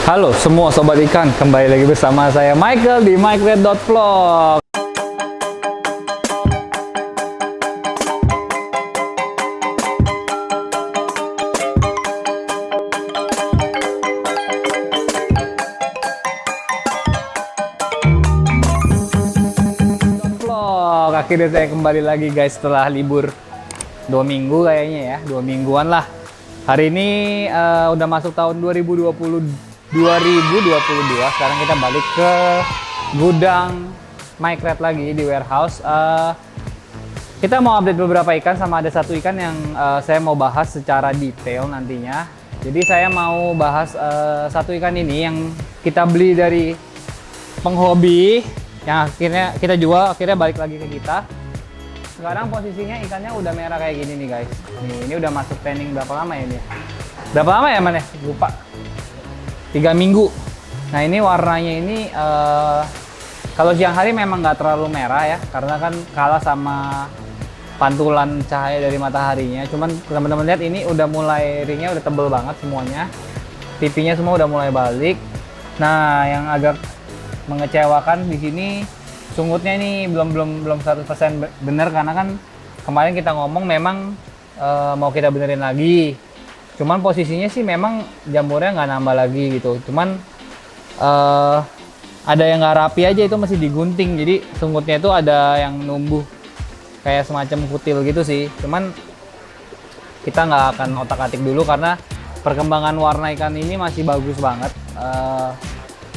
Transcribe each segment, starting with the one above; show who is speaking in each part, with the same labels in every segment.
Speaker 1: Halo semua sobat ikan, kembali lagi bersama saya Michael di MikeRed.vlog. Akhirnya saya kembali lagi guys setelah libur 2 minggu kayaknya ya, 2 mingguan lah. Hari ini udah masuk tahun 2022. Sekarang kita balik ke gudang MikeRed lagi di warehouse. Kita mau update beberapa ikan, sama ada satu ikan yang saya mau bahas secara detail nantinya. Jadi saya mau bahas satu ikan ini yang kita beli dari penghobi, yang akhirnya kita jual, akhirnya balik lagi ke kita. Sekarang posisinya ikannya udah merah kayak gini nih guys. Nih, ini udah masuk tanning berapa lama ya ini? Berapa lama ya man ya? Lupa. 3 minggu. Nah ini warnanya ini kalau siang hari memang nggak terlalu merah ya, karena kan kalah sama pantulan cahaya dari mataharinya. Cuman teman-teman lihat ini udah mulai, ringnya udah tebel banget semuanya. Pipinya semua udah mulai balik. Nah yang agak mengecewakan di sini sungutnya ini belum 100% bener, karena kan kemarin kita ngomong memang mau kita benerin lagi. Cuman posisinya sih memang jamurnya nggak nambah lagi gitu. Cuman ada yang nggak rapi aja, itu masih digunting. Jadi sungutnya itu ada yang numbuh kayak semacam kutil gitu sih. Cuman kita nggak akan otak-atik dulu karena perkembangan warna ikan ini masih bagus banget.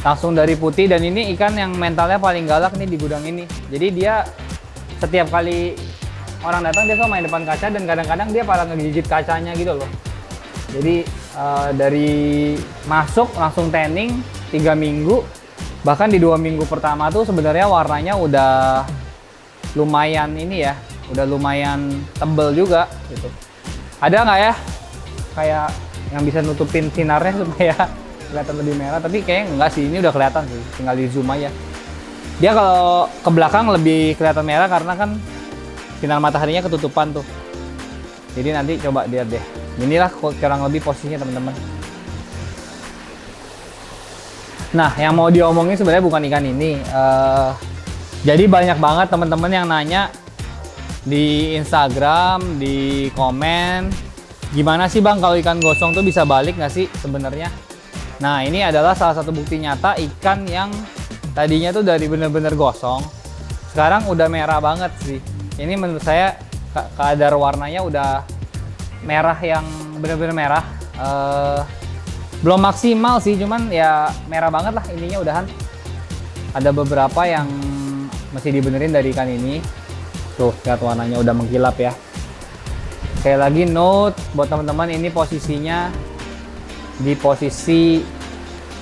Speaker 1: Langsung dari putih, dan ini ikan yang mentalnya paling galak nih di gudang ini. Jadi dia setiap kali orang datang dia selalu main depan kaca, dan kadang-kadang dia malah ngegigit kacanya gitu loh. Jadi dari masuk langsung tanning 3 minggu, bahkan di 2 minggu pertama tuh sebenarnya warnanya udah lumayan ini ya, udah lumayan tebel juga gitu. Ada nggak ya kayak yang bisa nutupin sinarnya supaya kelihatan lebih merah? Tapi kayaknya enggak sih, ini udah kelihatan sih, tinggal di zoom aja. Dia kalau ke belakang lebih kelihatan merah karena kan sinar mataharinya ketutupan tuh. Jadi nanti coba lihat deh. Inilah kurang lebih posisinya teman-teman. Nah, yang mau diomongin sebenarnya bukan ikan ini. Jadi banyak banget teman-teman yang nanya di Instagram, di komen, gimana sih bang kalau ikan gosong tuh bisa balik nggak sih sebenarnya? Nah, ini adalah salah satu bukti nyata ikan yang tadinya tuh dari bener-bener gosong, sekarang udah merah banget sih. Ini menurut saya kadar warnanya udah merah yang bener-bener merah. Belum maksimal sih, cuman ya merah banget lah ininya udahan. Ada beberapa yang masih dibenerin dari ikan ini. Tuh, lihat warnanya udah mengkilap ya. Sekali lagi note buat teman-teman, ini posisinya di posisi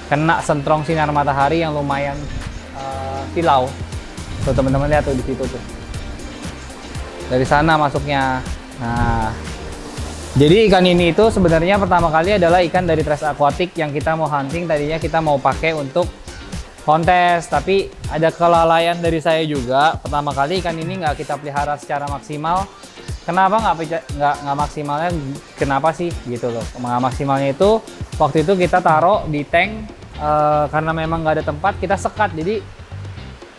Speaker 1: kena sentrong sinar matahari yang lumayan silau. Tuh teman-teman lihat tuh di situ tuh. Dari sana masuknya. Nah, jadi ikan ini itu sebenarnya pertama kali adalah ikan dari Tres Aquatic yang kita mau hunting. Tadinya kita mau pakai untuk kontes, tapi ada kelalaian dari saya juga. Pertama kali ikan ini nggak kita pelihara secara maksimal. Kenapa nggak maksimalnya? Kenapa sih gitu loh? Nggak maksimalnya itu waktu itu kita taruh di tank karena memang nggak ada tempat, kita sekat. Jadi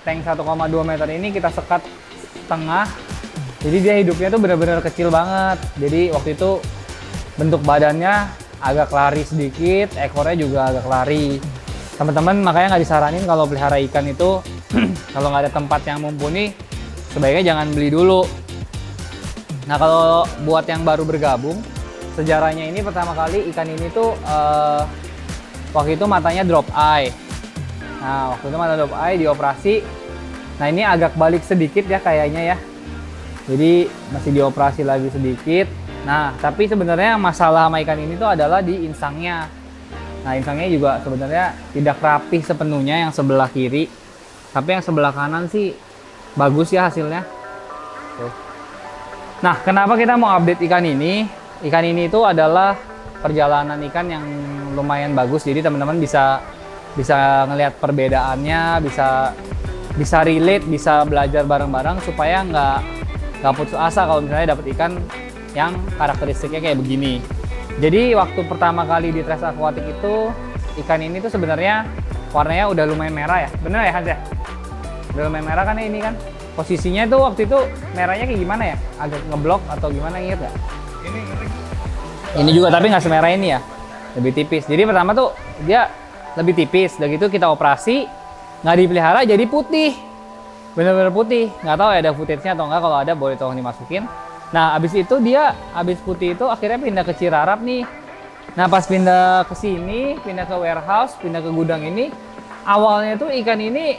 Speaker 1: tank 1,2 meter ini kita sekat setengah. Jadi dia hidupnya tuh benar-benar kecil banget. Jadi waktu itu bentuk badannya agak lari sedikit, ekornya juga agak lari. Teman-teman makanya nggak disaranin kalau pelihara ikan itu kalau nggak ada tempat yang mumpuni, sebaiknya jangan beli dulu. Nah kalau buat yang baru bergabung, sejarahnya ini pertama kali ikan ini tuh waktu itu matanya drop eye. Nah waktu itu mata drop eye dioperasi. Nah ini agak balik sedikit ya kayaknya ya. Jadi masih dioperasi lagi sedikit. Nah tapi sebenarnya masalah sama ikan ini tuh adalah di insangnya. Nah insangnya juga sebenarnya tidak rapih sepenuhnya yang sebelah kiri. Tapi yang sebelah kanan sih bagus ya hasilnya. Tuh. Nah, kenapa kita mau update ikan ini? Ikan ini itu adalah perjalanan ikan yang lumayan bagus. Jadi teman-teman bisa ngelihat perbedaannya, bisa relate, bisa belajar bareng-bareng supaya nggak putus asa kalau misalnya dapat ikan yang karakteristiknya kayak begini. Jadi waktu pertama kali di Tres Aquatic itu ikan ini tuh sebenarnya warnanya udah lumayan merah ya. Bener ya Hans ya? Udah lumayan merah kan ini kan. Posisinya tuh waktu itu merahnya kayak gimana ya? Agak ngeblok atau gimana, inget nggak? Ini juga tapi nggak semerah ini ya. Lebih tipis. Jadi pertama tuh dia lebih tipis. Udah gitu kita operasi, nggak dipelihara jadi putih. Bener-bener putih. Nggak tahu ya ada footage-nya atau nggak. Kalau ada boleh tolong dimasukin. Nah abis itu dia, abis putih itu akhirnya pindah ke Cirarap nih. Nah pas pindah ke sini, pindah ke warehouse, pindah ke gudang ini, awalnya tuh ikan ini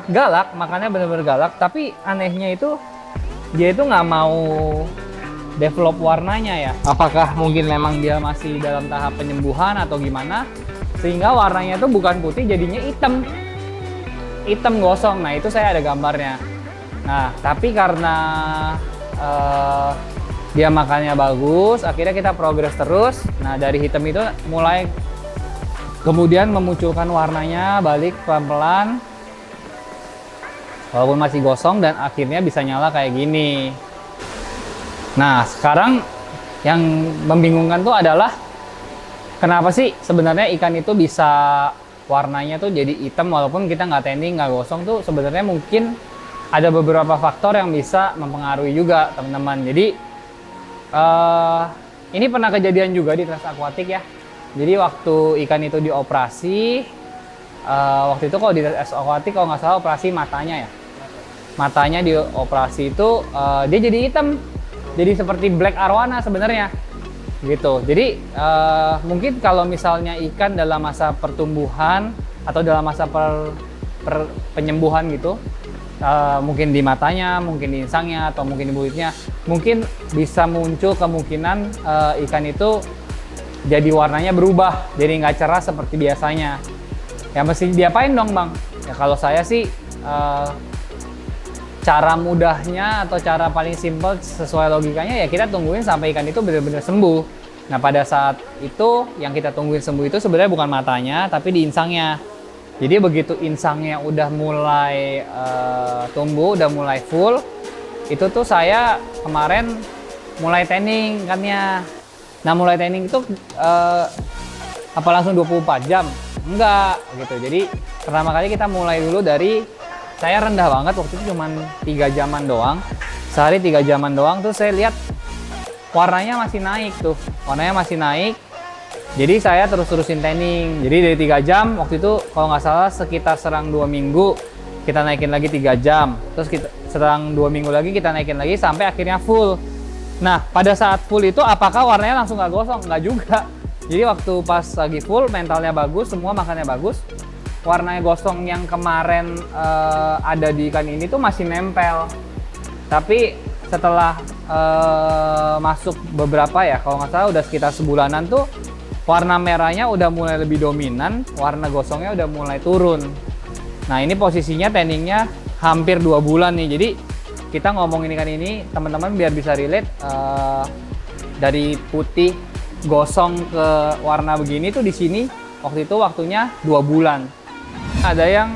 Speaker 1: galak, makannya bener-bener galak. Tapi anehnya itu dia itu nggak mau develop warnanya ya. Apakah mungkin memang dia masih dalam tahap penyembuhan atau gimana? Sehingga warnanya tuh bukan putih, jadinya hitam. Hitam gosong. Nah itu saya ada gambarnya. Nah tapi karena dia makannya bagus, akhirnya kita progres terus. Nah dari hitam itu mulai kemudian memunculkan warnanya balik pelan-pelan, walaupun masih gosong, dan akhirnya bisa nyala kayak gini. Nah sekarang yang membingungkan tuh adalah kenapa sih sebenarnya ikan itu bisa warnanya tuh jadi hitam walaupun kita nggak tanning, nggak gosong. Tuh sebenarnya mungkin ada beberapa faktor yang bisa mempengaruhi juga teman-teman. Jadi ini pernah kejadian juga di Trans Aquatic ya. Jadi waktu ikan itu dioperasi, waktu itu kalau di Trans Aquatic kalau nggak salah operasi matanya ya. Matanya dioperasi itu dia jadi hitam, jadi seperti black arwana sebenarnya gitu. Jadi mungkin kalau misalnya ikan dalam masa pertumbuhan atau dalam masa penyembuhan gitu, mungkin di matanya, mungkin di insangnya, atau mungkin di mulutnya, mungkin bisa muncul kemungkinan ikan itu jadi warnanya berubah, jadi nggak cerah seperti biasanya. Ya mesti diapain dong bang? Ya kalau saya sih cara mudahnya atau cara paling simpel sesuai logikanya ya kita tungguin sampai ikan itu benar-benar sembuh. Nah pada saat itu yang kita tungguin sembuh itu sebenarnya bukan matanya tapi di insangnya. Jadi begitu insangnya udah mulai tumbuh, udah mulai full, itu tuh saya kemarin mulai tanning ikannya. Nah mulai tanning itu apa langsung 24 jam? Enggak gitu. Jadi pertama kali kita mulai dulu dari, saya rendah banget waktu itu cuman 3 jaman doang. Sehari 3 jaman doang tuh saya lihat warnanya masih naik tuh. Warnanya masih naik. Jadi saya terus-terusin tanning. Jadi dari 3 jam waktu itu kalau nggak salah sekitar serang 2 minggu kita naikin lagi 3 jam. Terus kita serang 2 minggu lagi kita naikin lagi sampai akhirnya full. Nah pada saat full itu apakah warnanya langsung nggak gosong? Nggak juga. Jadi waktu pas lagi full mentalnya bagus, semua makannya bagus. Warnanya gosong yang kemarin ada di ikan ini tuh masih nempel. Tapi setelah masuk beberapa ya, kalau nggak salah udah sekitar sebulanan tuh, warna merahnya udah mulai lebih dominan, warna gosongnya udah mulai turun. Nah ini posisinya tanningnya hampir 2 bulan nih. Jadi kita ngomongin ikan ini teman-teman biar bisa relate, dari putih gosong ke warna begini tuh di sini waktu itu waktunya 2 bulan. Ada yang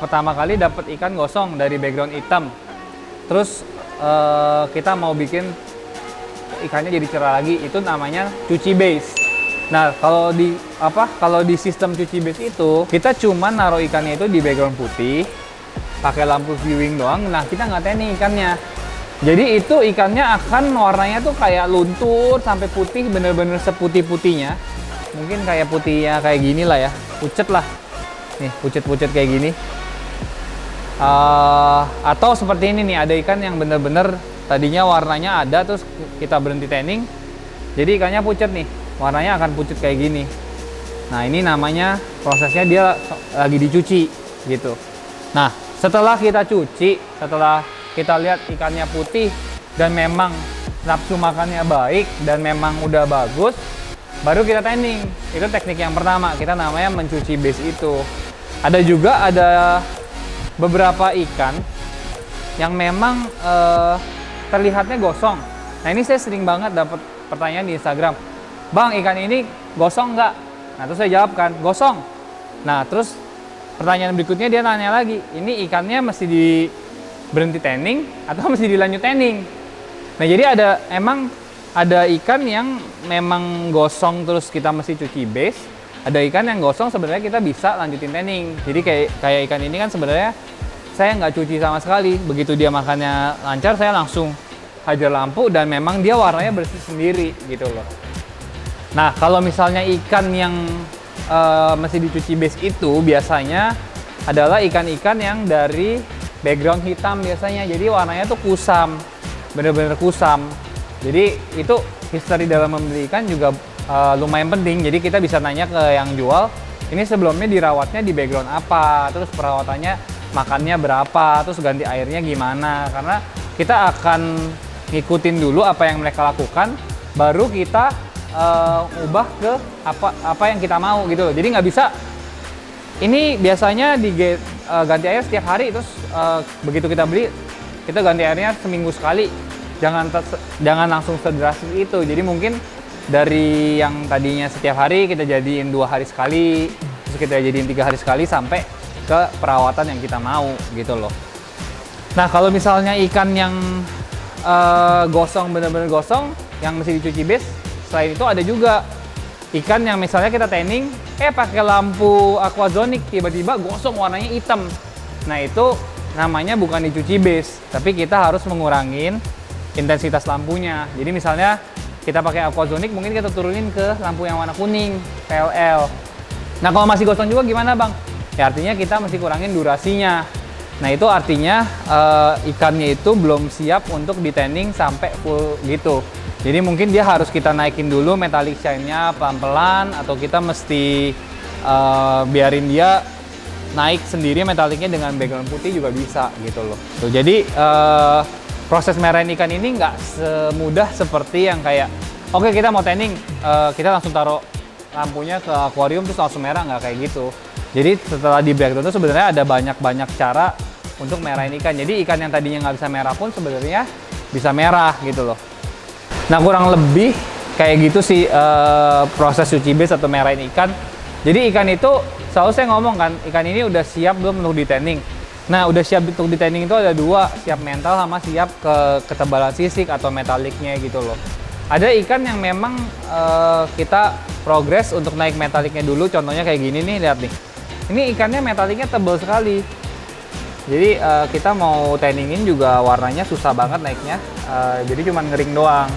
Speaker 1: pertama kali dapat ikan gosong dari background hitam, terus kita mau bikin ikannya jadi cerah lagi, itu namanya cuci base. Nah kalau di sistem cuci base itu kita cuma naruh ikannya itu di background putih, pakai lampu viewing doang. Nah kita nggak tanning ikannya, jadi itu ikannya akan warnanya tuh kayak luntur sampai putih, bener-bener seputih-putihnya. Mungkin kayak putihnya kayak gini lah ya, pucet lah. Nih pucet-pucet kayak gini. Atau seperti ini nih, ada ikan yang bener-bener tadinya warnanya ada terus kita berhenti tanning, jadi ikannya pucet nih, warnanya akan pucet kayak gini. Nah ini namanya prosesnya dia lagi dicuci gitu. Nah setelah kita cuci, setelah kita lihat ikannya putih dan memang nafsu makannya baik dan memang udah bagus, baru kita tanning. Itu teknik yang pertama, kita namanya mencuci base itu. Ada juga ada beberapa ikan yang memang terlihatnya gosong. Nah ini saya sering banget dapat pertanyaan di Instagram, bang ikan ini gosong nggak? Nah terus saya jawabkan gosong. Nah terus pertanyaan berikutnya dia nanya lagi, ini ikannya mesti berhenti tanning atau mesti dilanjut tanning? Nah jadi emang ada ikan yang memang gosong terus kita mesti cuci base, ada ikan yang gosong sebenarnya kita bisa lanjutin tanning. Jadi kayak ikan ini kan sebenarnya saya nggak cuci sama sekali. Begitu dia makannya lancar, saya langsung hajar lampu dan memang dia warnanya bersih sendiri gitu loh. Nah, kalau misalnya ikan yang mesti dicuci base itu biasanya adalah ikan-ikan yang dari background hitam biasanya. Jadi warnanya tuh kusam, bener-bener kusam. Jadi itu history dalam membeli ikan juga lumayan penting. Jadi kita bisa nanya ke yang jual, ini sebelumnya dirawatnya di background apa, terus perawatannya makannya berapa, terus ganti airnya gimana. Karena kita akan ngikutin dulu apa yang mereka lakukan, baru kita ubah ke apa yang kita mau gitu loh. Jadi nggak bisa, ini biasanya ganti air setiap hari, terus begitu kita beli, kita ganti airnya seminggu sekali. Jangan langsung sedrastis itu. Jadi mungkin dari yang tadinya setiap hari kita jadiin 2 hari sekali, terus kita jadiin 3 hari sekali sampai ke perawatan yang kita mau gitu loh. Nah, kalau misalnya ikan yang gosong, bener-bener gosong, yang mesti dicuci base, selain itu ada juga ikan yang misalnya kita tanning, pakai lampu aquasonic, tiba-tiba gosong warnanya hitam. Nah, itu namanya bukan dicuci base, tapi kita harus mengurangin intensitas lampunya. Jadi misalnya kita pakai aquasonic, mungkin kita turunin ke lampu yang warna kuning, PLL. Nah, kalau masih gosong juga gimana bang? Ya artinya kita mesti kurangin durasinya. Nah, itu artinya ikannya itu belum siap untuk di-tanning sampai full gitu. Jadi mungkin dia harus kita naikin dulu metallic shine-nya pelan-pelan, atau kita mesti biarin dia naik sendiri metallicnya dengan background putih juga bisa gitu loh. Tuh, jadi proses merahin ikan ini nggak semudah seperti yang kayak oke, kita mau tanning, kita langsung taruh lampunya ke akuarium terus langsung merah, nggak kayak gitu. Jadi setelah di breakdown itu sebenarnya ada banyak cara untuk merahin ikan. Jadi ikan yang tadinya nggak bisa merah pun sebenarnya bisa merah gitu loh. Nah, kurang lebih kayak gitu sih proses cuci base atau merahin ikan. Jadi ikan itu selalu saya ngomong kan, ikan ini udah siap belum untuk di-tanning. Nah, udah siap untuk di-tanning itu ada 2, siap mental sama siap ke ketebalan sisik atau metaliknya gitu loh. Ada ikan yang memang kita progres untuk naik metaliknya dulu, contohnya kayak gini nih, lihat nih. Ini ikannya metaliknya tebal sekali. Jadi kita mau tanningin juga warnanya susah banget naiknya, jadi cuma ngering doang.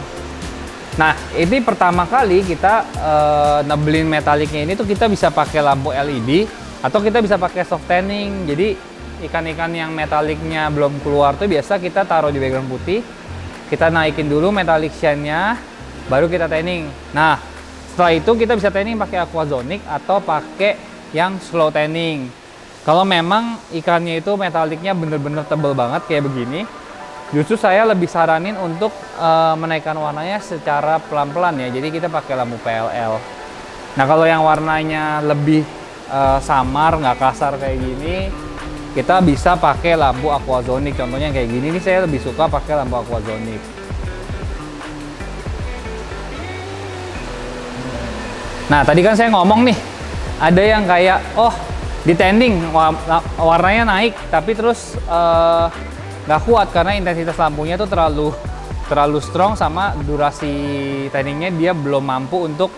Speaker 1: Nah, ini pertama kali kita nebelin metaliknya ini tuh kita bisa pakai lampu LED atau kita bisa pakai soft tanning. Jadi ikan-ikan yang metaliknya belum keluar tuh biasa kita taruh di background putih, kita naikin dulu metallic shine-nya, baru kita tanning. Nah, setelah itu kita bisa tanning pakai aquasonic atau pakai yang slow tanning. Kalau memang ikannya itu metaliknya bener-bener tebel banget kayak begini, justru saya lebih saranin untuk menaikkan warnanya secara pelan-pelan ya. Jadi kita pakai lampu PLL. Nah, kalau yang warnanya lebih samar, nggak kasar kayak gini, kita bisa pakai lampu aquasonic. Contohnya kayak gini nih, saya lebih suka pakai lampu aquasonic. Nah, tadi kan saya ngomong nih, ada yang kayak di tanning warnanya naik, tapi terus nggak kuat karena intensitas lampunya tuh terlalu strong, sama durasi tanningnya dia belum mampu untuk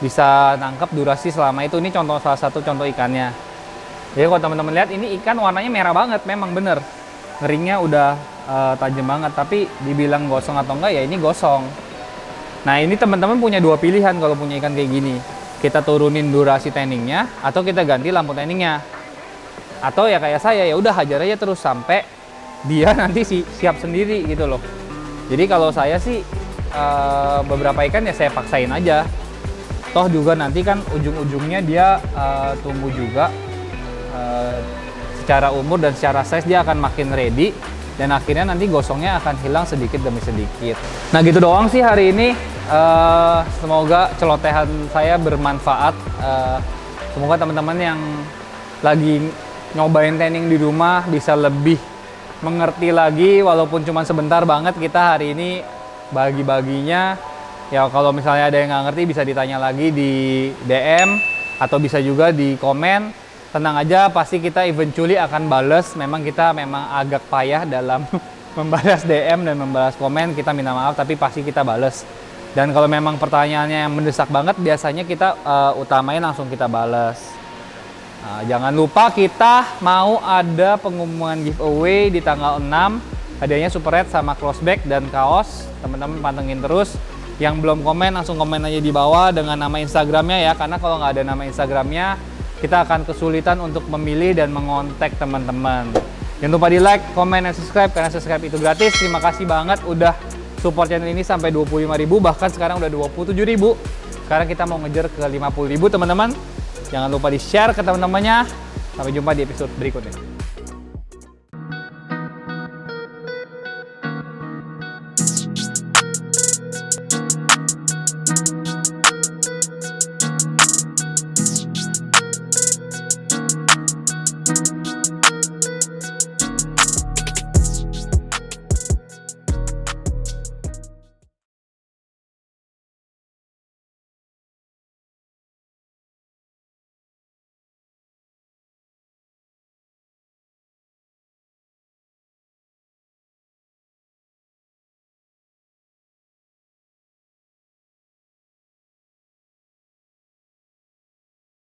Speaker 1: bisa nangkep durasi selama itu. Ini salah satu contoh ikannya. Jadi kalau teman-teman lihat, ini ikan warnanya merah banget, memang bener. Ngeringnya udah tajam banget, tapi dibilang gosong atau enggak ya ini gosong. Nah, ini teman-teman punya 2 pilihan kalau punya ikan kayak gini. Kita turunin durasi tanningnya, atau kita ganti lampu tanningnya. Atau ya kayak saya, ya udah hajar aja terus sampai dia nanti siap sendiri gitu loh. Jadi kalau saya sih beberapa ikan ya saya paksain aja. Toh juga nanti kan ujung-ujungnya dia tumbuh juga. Secara umur dan secara size dia akan makin ready, dan akhirnya nanti gosongnya akan hilang sedikit demi sedikit. Nah, gitu doang sih hari ini. Semoga celotehan saya bermanfaat. Semoga teman-teman yang lagi nyobain tanning di rumah bisa lebih mengerti lagi, walaupun cuma sebentar banget kita hari ini bagi-baginya. Ya, kalau misalnya ada yang nggak ngerti bisa ditanya lagi di DM atau bisa juga di komen. Tenang aja, pasti kita eventually akan bales. Memang kita agak payah dalam membalas DM dan membalas komen. Kita minta maaf, tapi pasti kita bales. Dan kalau memang pertanyaannya yang mendesak banget, biasanya kita utamain langsung kita bales. Nah, jangan lupa kita mau ada pengumuman giveaway di tanggal 6. Hadiahnya super red sama crossback dan kaos. Teman-teman pantengin terus. Yang belum komen langsung komen aja di bawah dengan nama Instagramnya ya. Karena kalau nggak ada nama Instagramnya, kita akan kesulitan untuk memilih dan mengontak teman-teman. Jangan lupa di like, komen, dan subscribe karena subscribe itu gratis. Terima kasih banget udah support channel ini sampai 25.000, bahkan sekarang udah 27.000. Sekarang kita mau ngejar ke 50.000 teman-teman. Jangan lupa di share ke teman-temannya. Sampai jumpa di episode berikutnya.